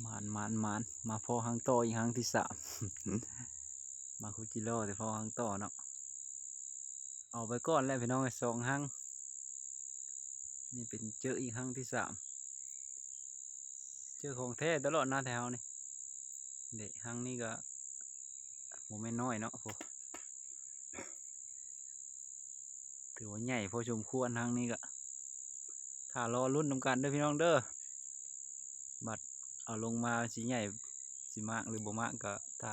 หมานมาพอหางโตอีกหางที่สาม มาคุจิโร่แต่พอหางโตเนาะเอาไปก่อนแล้วพี่น้องไอ้2หางนี่เป็นเจออีกหางที่สามเจอของแท้ตลอดนะแถวนี่เด็กหางนี่ก็โมไม่นน้อยเนาะพอถือว่าใหญ่พอสมควรหางนี้ก็ถ้ารอรุ่นนำกันเด้อพี่น้องเด้อบัดเอาลงมาสีใหญ่สีมากหรือบ่มากก็ถ้า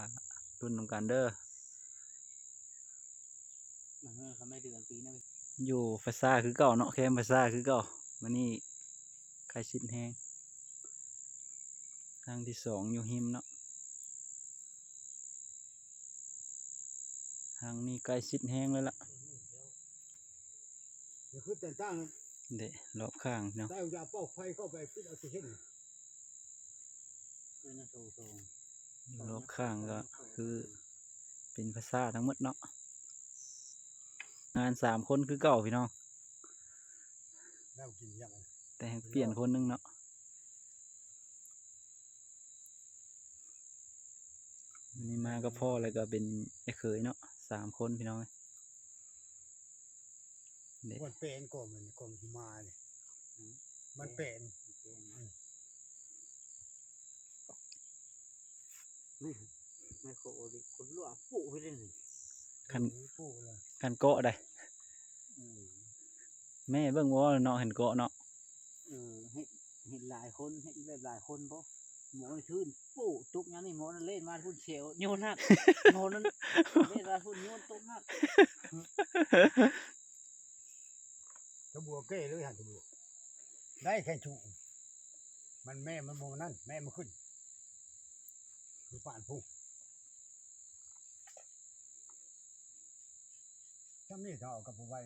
รุ่นนำกันเด้อเขาไม่เดือนปีนึงอยู่ภาษาคือเก่าเนาะแคมภาษาคือเก่ามันนี่ใครชิดแห้งทางที่2อยู่หิมเนาะทางนี้ใกล้ชิดแห้งเลยล่ะเดี๋ยวคือแต่งตั้ง เด็รอบข้างเนาะ ได้ยาเป้าไฟเข้าไปปิดเอาสิเห็นนั่นโตอยู่รอบข้างก็คือเป็นภาษาทั้งหมดเนาะงาน3คนคือเก่าพี่น้อง แล้วกินยังไง แต่เปลี่ยนคนนึงเนาะนี่มาก็พ่อแล้วก็เป็นไอ้เขยเนาะ3คนพี่น้องมันเป็นก่อนมันก่อนที่มาเนี่ยมันเป็นไม่โคดิคนรั่วปุ๊ไปเลยนี่คันเกาะได้แม่เบิ่งว่าเนาะเห็นเกาะเนาะเห็นหลายคนเห็นแบบหลายคนเพราะหมอชื่นปุ๊ตุกงั้นนี่หมอนั่นเล่นมาพุ่นเฉียวโยนหักหมอนั่นเล่นมาพุ่นโยนตุกหักตะบัวเก้เลยหันตะบัวได้แค่ชูมันแม่มันโมนั่นแม่มันขึ้นคือป่านผู้จำนี่เขาเอากับผู้ไว้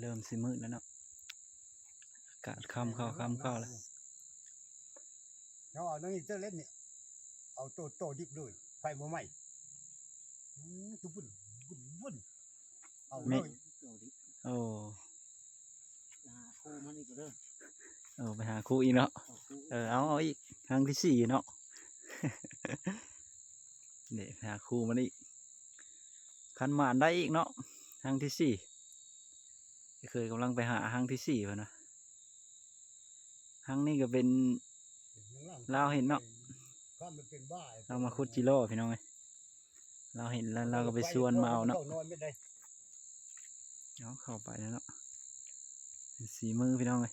เริ่มสิมืดแล้วเนาะอากาศค่ำเข้าแล้วเราเอาตรงนี้เจ้าเล่นเนี่ยเอาโตดิบเลยไฟบ่ไหม้ตุ้บุ่นบุ่นเอาเลยโอ้คู่มันอีกเด้อไปหาคู่อีกเนาะเอาอีกครั้งที่4เนาะ เนี่ยหาคู่มันอีกคันหมานได้อีกเนาะครั้งที่4เคยกำลังไปหาครั้งที่4เพิ่นนะครั้งนี้ก็เป็นเราเห็นเนาะเรามาคุดจิโร่พี่น้องไงเราเห็นแล้วเราก็ไปชวนมาเอาเนาะเอาเข้าไปแล้วเนาะสีมือพี่น้องไง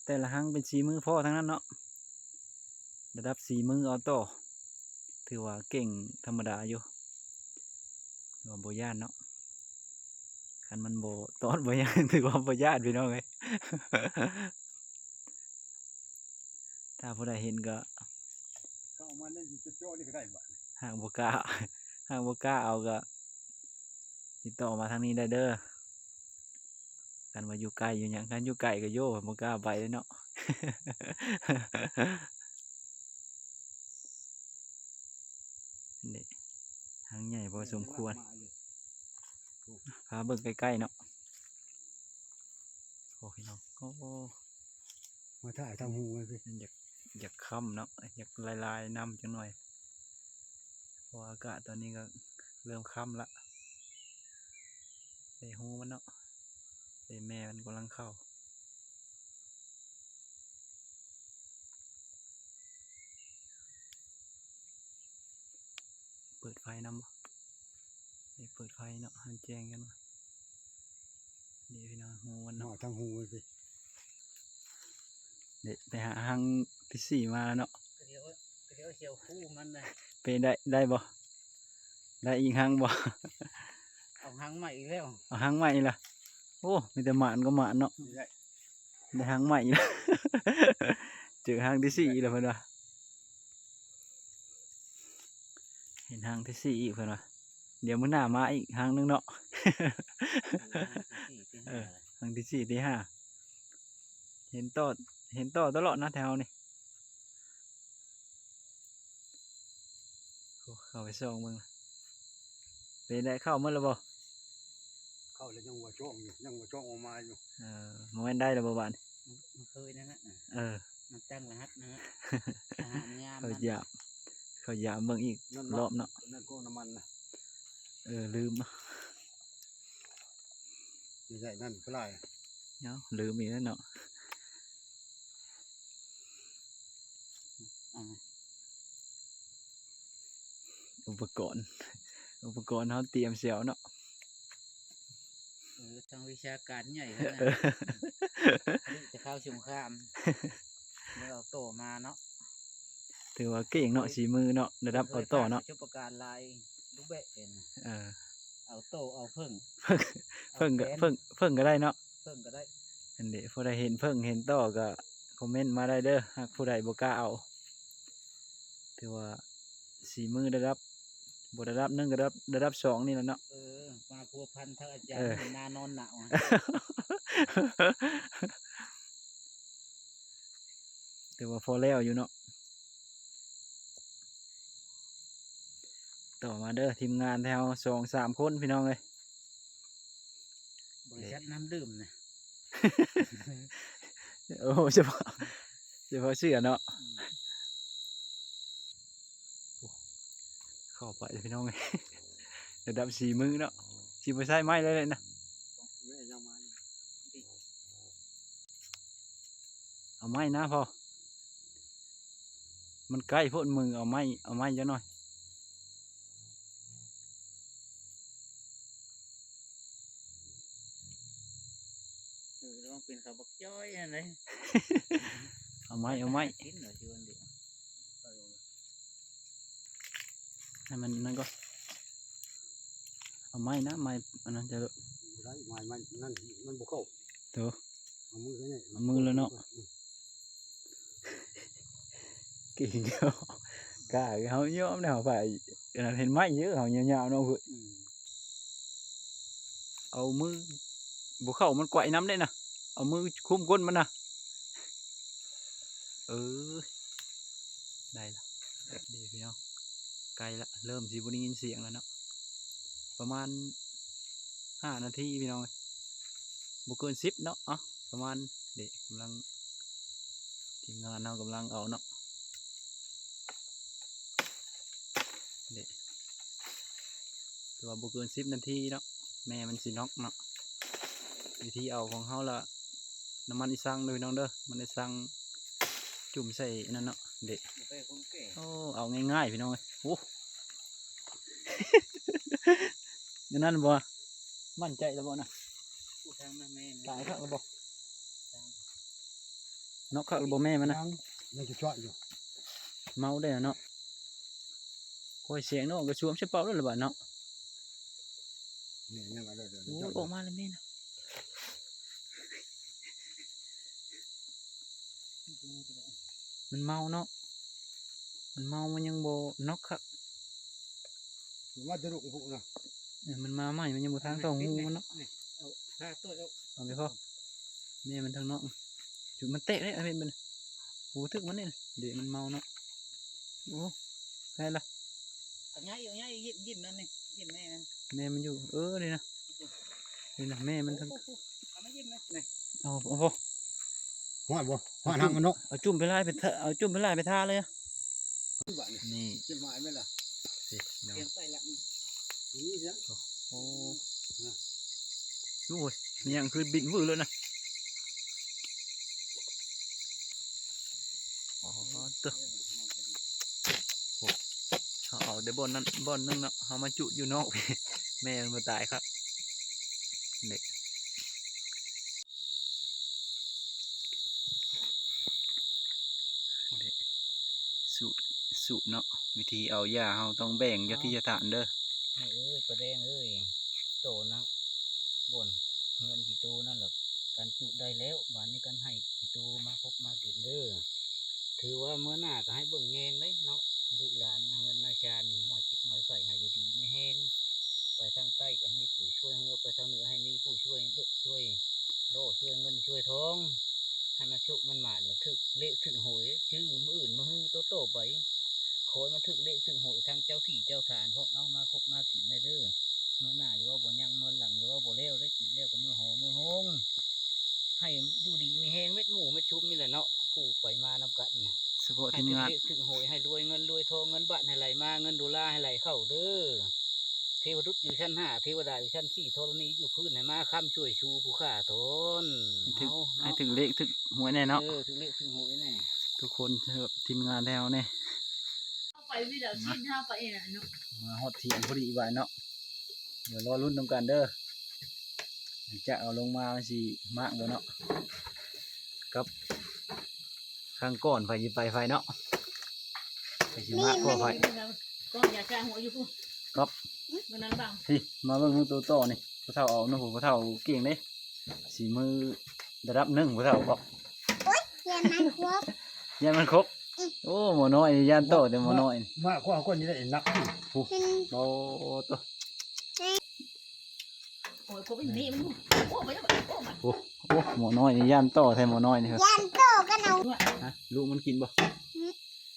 แต่ละครั้งเป็นสีมือพ่อทั้งนั้นเนาะระดับสีมือออโต้ถือว่าเก่งธรรมดาอยู่ว่าโบย่านเนาะคันมันโบตอนโบย่านถือว่าโบย่านพี่น้องไง ถ้าผู้ใดเห็นก็เข้ามาเล่นโจ้นี่ก็ได้บ้านหากโบกล้าเอาก็ติดต่อมาทางนี้ได้เด้อกันว่าอยู่ไกลอยู่อย่างกันอยู่ไกลก็โย่โบกล้าไปเลยเนาะ นี่ทางใหญ่พอสมควรพาเบิ่งใกล้ๆเนาะโอ้พี่น้องโอ้มาถ่ายทางหูเลยสิอยากค่ำเนาะอยากลายน้ำจังหน่อยเพราะอากาศตอนนี้ก็เริ่มค่ำละใส่หูมันเนาะใส่แม่มันกำลังเข้าเปิดไฟน้ำบ่เปิดไฟเนาะหันแจ้งกันหน่อยนี่พี่น้องหูมันเนาะทางหูเลยสิเด็ดไปหาหางที่4มาแล้วเนาะเดี๋ยวเฉียวคู่มันเลยไปได้บ่ได้อีกหางบ่เอาหางใหม่อีกแล้วเอาหางใหม่ล่ะโอ้มีแต่หมานก็หมานเนาะได้หางใหม่แล้ว เจอหางที่4แล้วเพิ่นว่าเห็นหางที่4อีกเพิ่นว่าเดี๋ยวมื้อหน้ามาอีกหางนึงเนาะ หางที่4ที่5เห็นต่อตลอดนะแถวนี้เข้าไปส่องมึงเป็นได้เข้าเมื่อไรบ่เข้าแล้วยังหัวช่องอยู่ยังหัวช่องออกมาอยู่โมเมนต์ได้แล้วบ่บานเคยนั่นแหละม มันตั้งรหัสนะฮะอาหารยาม เขา นั้น หยาบเขาหยาบเบิ่งอีก นั่น รอบเนาะ นั่นกองน้ำมันนะ ลืมเนาะ นี่ใช่นั่นก็ได้ เนาะลืมอีกแล้วเนาะ อ่า อุปกรณ์เขาเตรียมเสียวเนาะ ทางวิชาการใหญ่ขนาด จะเข้าสงครามแล้วเอาโตมาเนาะ ถือว่าเก่งเนาะสีมือเนาะระดับออโต้เนาะ จุประการลายลูกเบะเป็น เออ เอาโตเอาเพิ่ง เพิ่งก็ อาแขน เพิ่งก็ได้เนาะ เพิ่งก็ได้ อันนี้ผู้ใดเห็นเพิ่งเห็นต่อก็คอมเมนต์มาได้เด้อหากผู้ใดบ่กล้าเอาถือว่าสีมือระดับบระดับหนึ่งระดับสองนี่แหละเนาะ มาพัวพันทั้งอาจาร เอ ย์ อ เป็นนานอนหนาวอะ ถือว่าพอแล้วอยู่เนาะต่อมาเด้อทีมงานแถว2-3 คนพี่น้องเลย บริษัทน้ำดื่มนะ โอ้เฉพาะเชื่อเนาะเข้าไปเลยพี่น้องเลย ระดับสีมือเนาะสีไม่ใช่ไม้เลยนะ แม่ยังมาอยู่ เอาไม้นะพอมันใกล้โพดมือเอาไม้เยอะหน่อย ต้องเป็นข้าวบักจ้อยอะไร เอาไม้ กินเหรอชวนเดียว ให้มันนั่นก็เอาไม้นะไม้อันนั้นจะ ได้ไม้มันนั่นมันบุกเข้า เถอะ เอามือกันเนี่ย เอามือแล้วเนาะ กี่เดียวกล้าเขายอมเนี่ยเขาไปอันนั้นเห็นไม้เยอะเขายาวๆเนาะเว้ยเอามือบุเข้ามันไกวน้ำได้นะเอามือคุ้มก้นมันนะได้ละดีพี่น้องไกลละเริ่มสิบได้ยินเสียงแล้วเนาะประมาณ5 นาทีพี่น้องบุเกิน10เนาะประมาณเด็กกำลังทีมงานเรากำลังเอาเนาะเด็กตัวบุเกิน10 นาทีเนาะแม่มันสิน็อกเนาะวิธีเอาของเขาละน้ำมันอีสังเลยน้องเด้อมันอีสังจุ่มใส่นั่นเนาะเด็ก อย่าไปคนแก่ โอ้เอาง่ายๆพี่น้องเลยโอ้ นั่นบ่มั่นใจแล้วบ่นะ ผู้ทางแม่ ตายครับแล้วบ่นอกครับแล้วบ่แม่มันนะ ยังจะช่วยอยู่ เมาได้อเนาะคอยเสียงเนาะก็ชวมใช่เป่าแล้วหรือเปล่าเนาะ เนี่ยยังมาเดี๋ยว โอ้ออกมาแล้วแม่นะมันเมาเนาะมันเมามันยังบ่นอกครับ ว่าจะลุกพวกนะ มันมาใหม่มันยังบ่ทางต้องงูมันเนาะ เอาผ้าตัวเอา เอาไปพ่อแม่มันทางนอกจุดมันเตะเลยไอ้เป็นมันโอ้ทึกมันนี่เดี๋ยวมันเมาเนาะโอ้ใช่ละ เอาง่ายยิ้มนั่นนี่ยิ้มแม่มัน แม่มันอยู่นี่นะแม่มันทาง เอามายิ้มนะนี่ เอาพ่อ หัวบ่หัวทางมันเนาะ เอาจุ่มไปไล่ไปเถอะเอาจุ่มไปไล่ไปท่าเลยอะ บ้านนี่ นี่ จะหมายไหมล่ะ สิเนาะ เตรียมใส่ละ นี่เสียง โอ้ดูเว้ยนี่ยังคือบินวื้อเลยนะอ๋อเตอะเอาเดี๋ยวบอลนั้นเนาะเอามาจุอยู่นอก แม่มันมาตายครับเด็กสูบเนาะวิธีเอาหญ้าเราต้องแบ่งยาที่จะฐานเด้อ ประแดงโตนะบ่นเงินกี่ตูนั่นแหละการจุได้แล้วบ้านนี้กันให้กี่ตูมาพบมาติดเด้อถือว่าเมื่อหน้าก็ให้เบิ่งแงงเลยเนาะลูกหลานเงินนาชานหมอจิตหมอไข่ให้อยู่ดีไม่แห้งไปทางใต้ก็ให้ผู้ช่วยเฮือไปทางเหนือให้มีผู้ช่วยช่วยโลช่วยเงินช่วยทองให้มาชุมันหมาดแล้วถึกเละถึกหวยชื่อมืออื่นมาฮือโตไปโอยมาถึกเละถึกหวยทางเจ้าที่เจ้าฐานพวกเอามาคบมากินได้เด้อเมื่อหน้าอย่าว่าบ่ยังเมื่อหลังอย่าว่าบ่เลี้ยวได้กินเลี้ยวกับมือหอมือหงให้อยู่ดีมีแห้งเม็ดหมูเม็ดชุบนี่แหละเนาะ ผู้ไปมานำกันน่ะ เฉพาะ ให้ ทีม ถึง งาน เลขถึงโหยให้รวยเงินรวยทองเงินบ้านให้ไหลมาเงินดอลลาร์ให้ไหลเข้าเด้อเทวดุษอยู่ชั้น5เทวดาอยู่ชั้น4ธรณีอยู่พื้นให้มาค้ำช่วยชูผู้ฆ่าตน ให้ถึงเลขถึงหวยแน่เนาะ ถึงเลขถึงโหยแน่ ทุกคนเถอะทีมงานแล้วเนี่ย เข้าไปวิดีโอชิ้นเข้าไปเองเนาะ มาฮอดเทียงพอดีบ่ายเนาะเดี๋ยวรอรุ่นนำกันเด้อจะเอาลงมามันสิมากบ่เนาะกับข้างก้อนไฟยิไปไฟเนาะไปสิมากกว่าไฟ ก็อยากจะหัวอยู่พุ่ง ครับ มันนั้นบ้าง พี่มาเบิ่งตัวโตนี่พระเฒ่าเอาเนาะผมพระเฒ่าเก่งเด้สีมือระดับ1พระเฒ่าบอก ยันมันครบ ยันมันครบโอ้หมอน้อยนี่ยันโตแต่หมอน้อยนี่ มาข้อคนนี้ได้นัก เป็น โอ้ตัว โอ้ยพวกนี้มันโอ้ไปแล้วโอ้มา โอ้โอ้หมอน้อยนี่ยันโตแท้หมอน้อยนี่เหรอ ยันโตกันเอา ฮะลูกมันกินบ่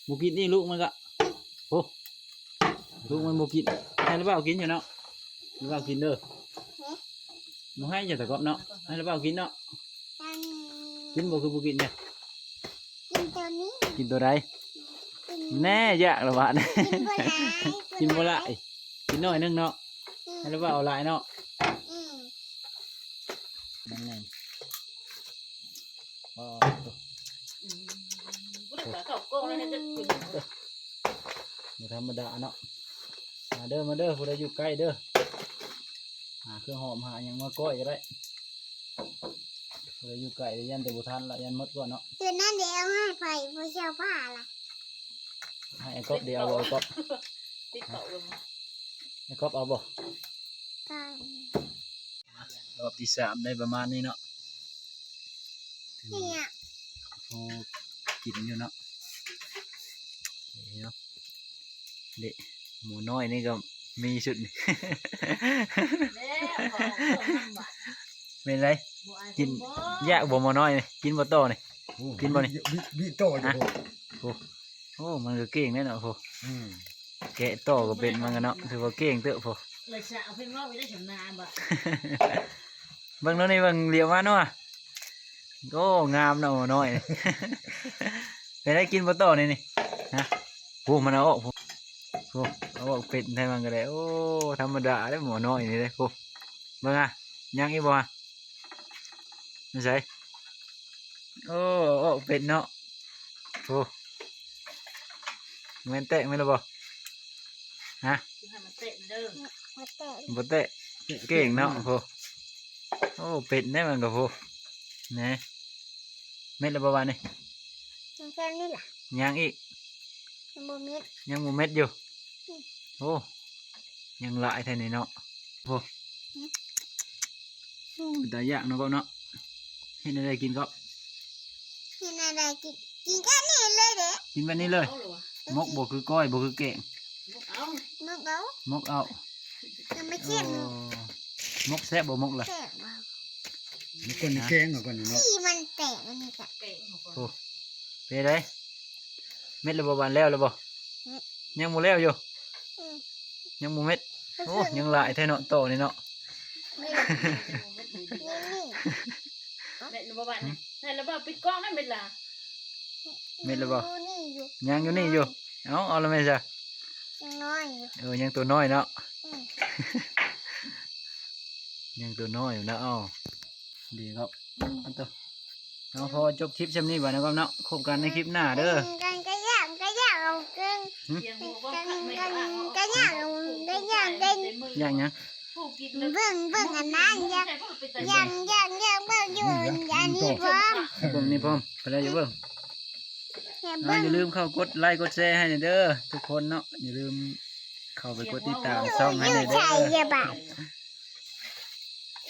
บ่กินนี่ลูกมันก็โอ้ลูกมันบ่กินให้หรือเปล่ากินอยู่เนาะหรือเปล่ากินเด้อบ่ให้อย่าตะกอบเนาะให้หรือเปล่ากินเนาะ ยัน กินบ่คือบ่กินเนี่ย กินตัวนี้ กินตัวใด กิน แน่ยากละบาด กินบัวไหนกินบ่ละกินน้อยนึงเนาะให้หรือเปล่าเอาหลายเนาะ อืม นั่นไงบ่ตัว กูได้ขาเข้าก้องแล้วจะกิน บ่ธรรมดาเนาะมาเด้อมาเด้อผู้ใดอยู่ใกล้เด้อหาเครื่องหอมหาหยังมาก้อยก็ได้ผู้ใดอยู่ใกล้ยันแต่บ่ทันละยันหมดก่อนเนาะ ตัวนั้นเดี๋ยวเอาให้ไผ่ผู้เชี่ยวผ้าล่ะ ให้ไอ้ก๊อบเดียวเอาบ่ไอ้ก๊อบ ติดเต่าลง ไอ้ก๊อบเอาบ่ ก็ รอบที่3ได้ประมาณนี้เนาะถือ เนี่ย พอกินอยู่เนาะนี่เนาะเด็หมูน้อยนี่ก็มีสุดนี่ แล้วของน้ำบาด เป็นไรยากบ่หมูน้อยนี่กินบ่โตนี่ กินบ่นี่ บิโตอยู่ โอ้มันก็เก่งแน่เนาะพอ อืม แกะโตก็เป็นมันก็เนาะถือว่าเก่งเตอะพอ เลยจะเอาเพิ่งว่าไปได้ชำนาญบ่ เบิ่งแล้วนี่เบิ่งเหลียวมาเนาะโอ้งามเนาะหมูน้อยนี่ เป็นไรกินบ่โตนี่นี่ฮะโอ้มันเอาออกโอ้เอาออกเป็ดให้มันก็ได้โอ้ธรรมดาเด้อหมูน้อยนี่เด้อโอ้เบิ่งอ่ะยังอีกบ่อ่ะนี่ใส่โอ้เอาออกเป็ดเนาะโอ้แม่นเตะแม่นแล้วบ่ฮะ ให้มันเตะเด้อ มาเตะ บ่เตะเก่งเนาะโอ้โอ้เป็ดได้มันก็โอ้แหน่เม็ดละบ่วานี่ มันแค่นี้ล่ะ ยังอีก มันบ่มี ยังบ่เม็ดอยู่โอ้ยังหลายแท้นี่เนาะโอ้โอ้แต่ยากเนาะก็เนาะเฮ็ดอะไรกินก็ กินอะไรกินกินแค่นี้เลยเด้ กินแบบนี้เลย เอาหรอ มกบ่คือก้อยบ่คือแกง เอา มึงเอา มกเอา มันไม่ โอ้ เค็ม มกแซ่บบ่มกล่ะ แตกว่ะ มันคนแกงกับคนนี้เนาะ ที่มันแตกอันนี้ค่ะ เตะของคน โอ้เป็นไรเม็ดละบ่บานแล้วแล้วบ่ยังบ่แล้วอยู่ อืม ยังบ่เม็ดโอ้ยังหลายแท้เนาะโตนี่เนาะ นี่นี่ เม็ดระบาดนี่ให้ระบาดปิดกล้องได้เม็ดละ เม็ดละบ่ อยู่นี่อยู่ ยังอยู่นี่อยู่เอาละแม่จ้ะ ยังน้อยอยู่ ยังตัวน้อยเนาะ อืม ยังตัวน้อยอยู่นะดีครับอันตัวเอาพอจบคลิปเช่นนี้บ่นะครับเนาะพบกันในคลิปหน้าเด้อ กันก็ยากเอาเกิน เสียงหัวว่า กัน ไม่ กัน ได้ ก็ยากเอาได้ยากได้ อย่างยัง ผู้กิน เบิ่งอันนั้นยากเบิ่งอยู่อันนี้พร้อม เบิ่งนี่พร้อมไปเลยอย่าเบิ่ง อย่า เอา เบิ่ง อย่าลืมเข้ากดไลค์กดแชร์ให้หน่อยเด้อทุกคนเนาะอย่าลืมเข้าไปกดติดตามช่องให้หน่อยเด้ ใช่ อ อย่าบาด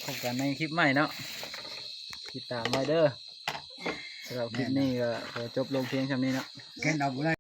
พบกันในคลิปใหม่เนาะติดตามไว้เด้อสำหรับคลิปนี้ก็ขอจบลงเพียงเท่านี้เนาะ แกงเอาบ่ได้